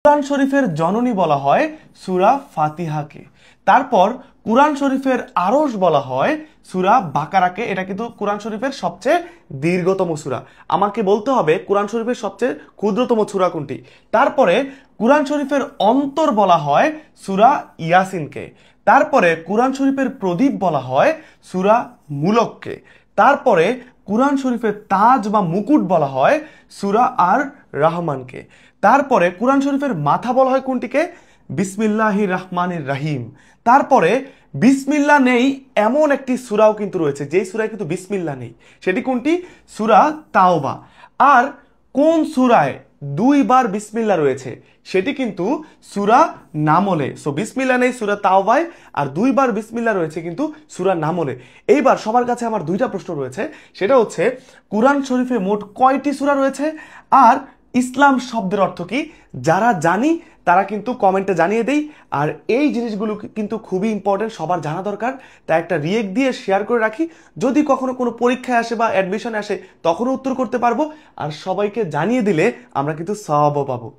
কুরআন শরীফের জননী বলা হয় সূরা ফাতিহাকে। তারপর কুরআন শরীফের আরশ বলা হয় সূরা বাকারাকে। এটা কিন্তু কুরআন শরীফের সবচেয়ে দীর্ঘতম সূরা। আমাকে বলতে হবে কুরআন শরীফের সবচেয়ে ক্ষুদ্রতম সূরা কোনটি। তারপরে কুরআন শরীফের অন্তর বলা হয় সূরা ইয়াসিনকে। তারপরে কুরআন শরীফের প্রদীপ বলা হয় সূরা মুলককে। তারপরে কুরআন শরীফের তাজ বা মুকুট বলা হয় সূরা আর রহমানকে। তারপরে কুরআন শরীফের মাথা বলা হয় কোনটিকে? বিসমিল্লাহির রহমানির রহিম। তারপরে বিসমিল্লাহ নেই এমন একটি সূরাও কিন্তু রয়েছে, যেই সূরায় কিন্তু বিসমিল্লাহ নেই। সেটি কোনটি? সূরা তাওবা। আর কোন সূরায় দুইবার বিসমিল্লাহ রয়েছে? সেটি কিন্তু সূরা নামলে। সো বিসমিল্লাহ নেই সূরা তাওবায়, আর দুইবার বিসমিল্লাহ রয়েছে কিন্তু সূরা নামলে। এইবার সবার কাছে আমার দুইটা প্রশ্ন রয়েছে, সেটা হচ্ছে কুরআন শরীফে মোট কয়টি সূরা রয়েছে, আর ইসলাম শব্দের অর্থ কি? যারা জানি তারা কিন্তু কমেন্টে জানিয়ে দেই। আর এই জিনিসগুলো কিন্তু খুবই ইম্পর্টেন্ট, সবার জানা দরকার। তাই একটা রিয়েক্ট দিয়ে শেয়ার করে রাখি, যদি কখনো কোনো পরীক্ষায় আসে বা অ্যাডমিশনে আসে তখনও উত্তর করতে পারবো। আর সবাইকে জানিয়ে দিলে আমরা কিন্তু সওয়াবও পাবো।